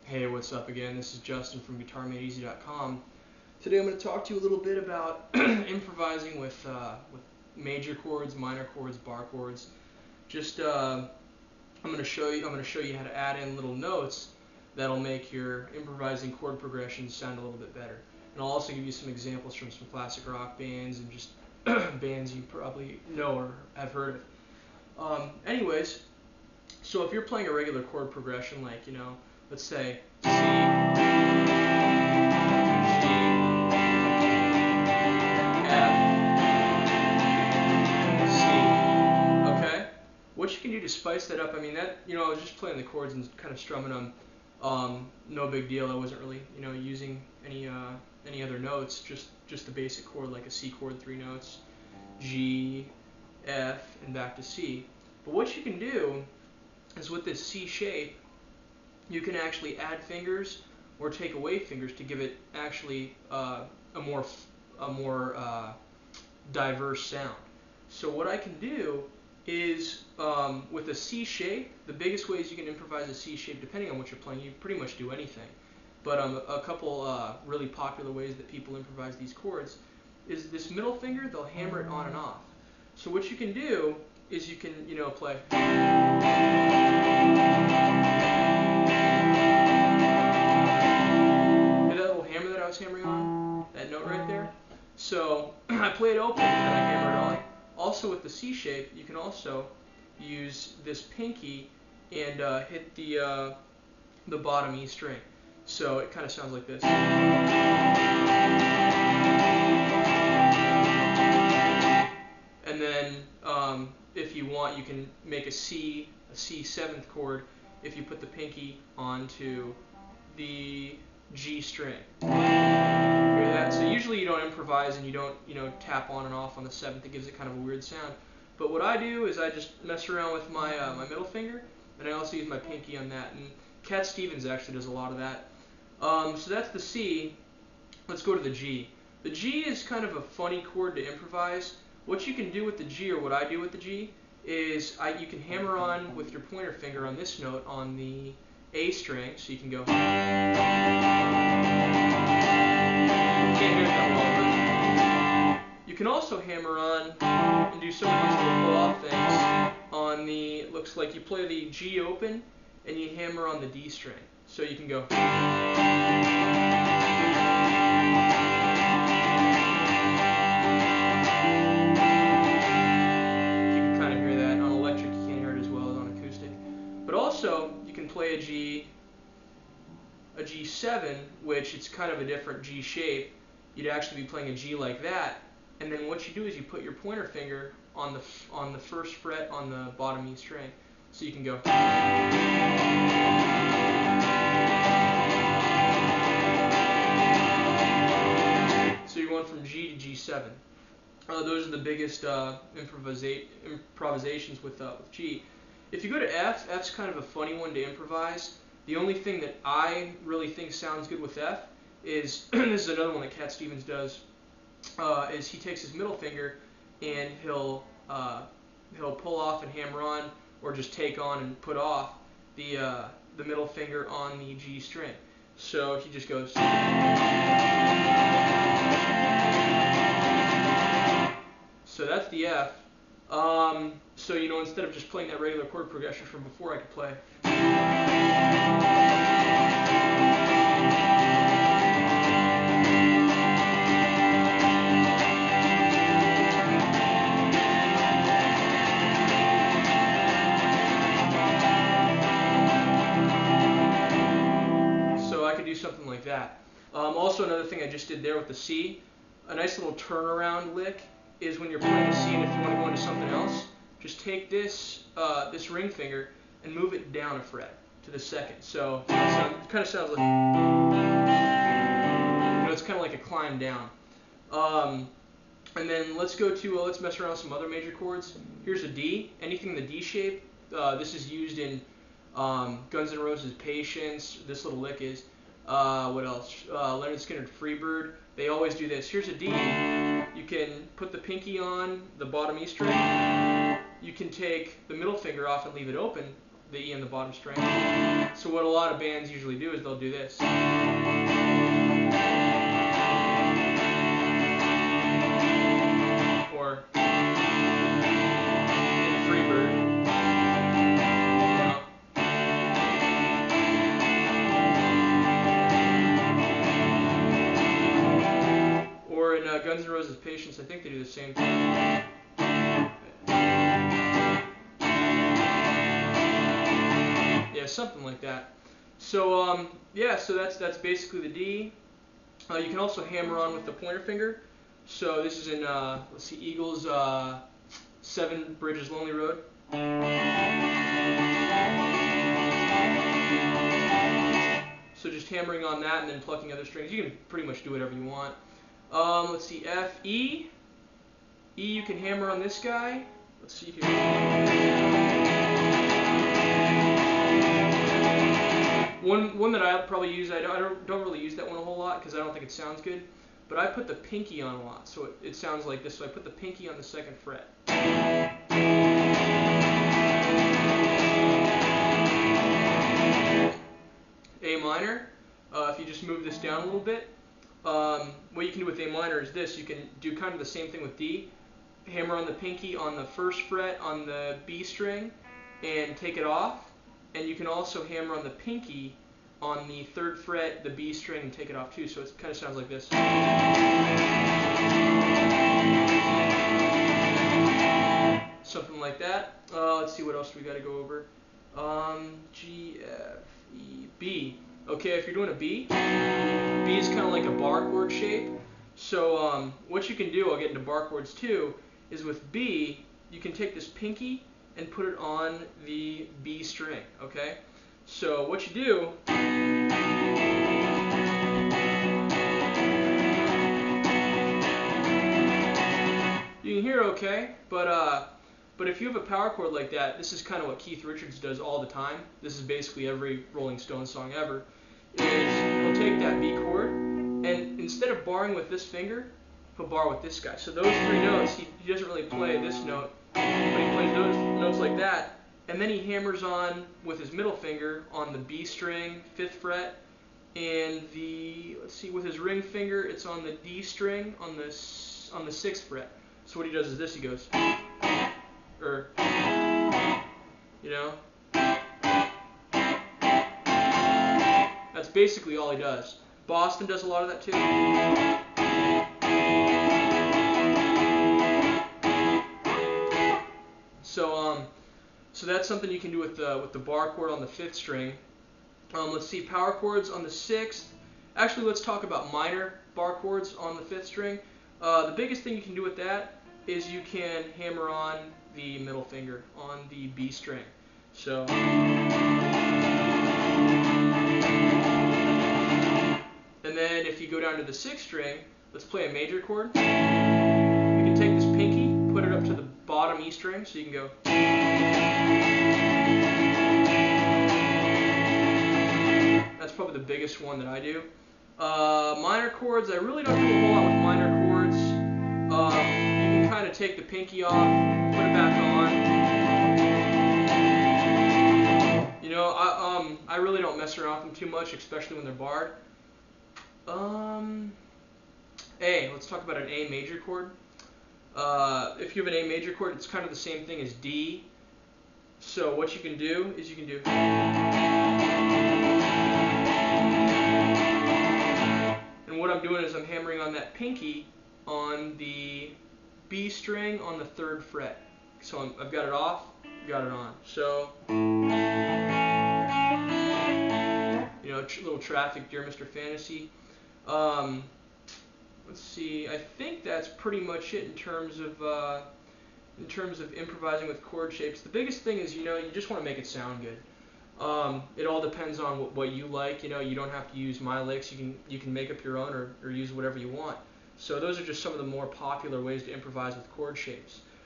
Hey, what's up again? This is Justin from GuitarMadeEZ.com. Today I'm going to talk to you a little bit about improvising with major chords, minor chords, bar chords. I'm going to show you how to add in little notes that'll make your improvising chord progressions sound a little bit better. And I'll also give you some examples from some classic rock bands and just bands you probably know or have heard of. Anyways, so if you're playing a regular chord progression, like, let's say C, G, F, C, okay? What you can do to spice that up, I mean, I was just playing the chords and kind of strumming them, no big deal. I wasn't really, using any other notes, just the basic chord, like a C chord, 3 notes, G, F, and back to C. But what you can do is with this C shape, you can actually add fingers or take away fingers to give it actually a more diverse sound. So what I can do is with a C shape, the biggest ways you can improvise a C shape, depending on what you're playing, you pretty much do anything. But a couple really popular ways that people improvise these chords is this middle finger, they'll hammer it on and off. So what you can do is you can, play. Hammering on that note right there. So I play it open and I hammer it on. Also with the C shape, you can also use this pinky and hit the bottom E string. So it kind of sounds like this. And then if you want, you can make a C 7th chord if you put the pinky onto the G string. Hear that? So usually you don't improvise and you don't, tap on and off on the 7th. It gives it kind of a weird sound. But what I do is I just mess around with my my middle finger, and I also use my pinky on that. And Cat Stevens actually does a lot of that. So that's the C. Let's go to the G. The G is kind of a funny chord to improvise. What you can do with the G, or what I do with the G, is you can hammer on with your pointer finger on this note on the A string, so you can go. Can't hear that well, but you can also hammer on and do some of these little pull-off things on the. Looks like you play the G open and you hammer on the D string, so you can go. Also, you can play a G7, which it's kind of a different G shape. You'd actually be playing a G like that, and then what you do is you put your pointer finger on the first fret on the bottom E string, so you can go. So you're going from G to G7. Those are the biggest improvisations with G. If you go to F, F's kind of a funny one to improvise. The only thing that I really think sounds good with F is, this is another one that Cat Stevens does, is he takes his middle finger and he'll pull off and hammer on, or just take on and put off the middle finger on the G string. So he just goes. So that's the F. So instead of just playing that regular chord progression from before, I could play. So I could do something like that. Also, another thing I just did there with the C, a nice little turnaround lick is when you're playing the C, and if you want to go into something else, just take this this ring finger and move it down a fret to the 2nd. So it kind of sounds like, it's kind of like a climb down. And then let's go to let's mess around with some other major chords. Here's a D. Anything in the D shape. This is used in Guns N' Roses' Patience. This little lick is. What else? Leonard Skinner, Freebird. They always do this. Here's a D. You can put the pinky on the bottom E string. You can take the middle finger off and leave it open. the E on the bottom string. So what a lot of bands usually do is they'll do this. Or in Freebird. Or in Guns N' Roses' Patience, I think they do the same thing. Yeah, something like that. So yeah, so that's basically the D. You can also hammer on with the pointer finger. So this is in let's see, Eagles' Seven Bridges Lonely Road. So just hammering on that and then plucking other strings. You can pretty much do whatever you want. Let's see, F, E. E, you can hammer on this guy. Let's see here. One that I probably use, I don't really use that one a whole lot because I don't think it sounds good. But I put the pinky on a lot, so it sounds like this. So I put the pinky on the 2nd fret. A minor, if you just move this down a little bit, what you can do with A minor is this. You can do kind of the same thing with D. Hammer on the pinky on the 1st fret on the B string and take it off. And you can also hammer on the pinky on the 3rd fret, the B string, and take it off too. So it kind of sounds like this. Something like that. Let's see what else we got to go over. G, F, E, B. Okay, if you're doing a B, B is kind of like a bar chord shape. So what you can do, I'll get into bar chords too, is with B, you can take this pinky and put it on the B string, okay? So what you do, you can hear okay, but if you have a power chord like that, this is kind of what Keith Richards does all the time. This is basically every Rolling Stones song ever. Is he'll take that B chord, and instead of barring with this finger, he'll bar with this guy. So those 3 notes, he doesn't really play this note, but he plays those notes like that, and then he hammers on with his middle finger on the B string, 5th fret, and the, let's see, with his ring finger, it's on the D string on the 6th fret. So what he does is this, he goes, or, you know, that's basically all he does. Boston does a lot of that too. So that's something you can do with the bar chord on the 5th string. Let's see, power chords on the 6th. Actually, let's talk about minor bar chords on the 5th string. The biggest thing you can do with that is you can hammer on the middle finger on the B string. So, and then if you go down to the 6th string, let's play a major chord. You can take this pinky, put it up to the bottom E string, so you can go. That's probably the biggest one that I do. Minor chords, I really don't do a whole lot with minor chords. You can kind of take the pinky off, put it back on. You know, I really don't mess around with them too much, especially when they're barred. A, let's talk about an A major chord. If you have an A major chord, it's kind of the same thing as D. So what you can do is you can do. And what I'm doing is I'm hammering on that pinky on the B string on the 3rd fret. So I've got it off, got it on. So, you know, little traffic, Dear Mr. Fantasy. Let's see. I think that's pretty much it in terms of improvising with chord shapes. The biggest thing is, you know, you just want to make it sound good. It all depends on what you like. You know, you don't have to use my licks. You can make up your own or use whatever you want. So those are just some of the more popular ways to improvise with chord shapes.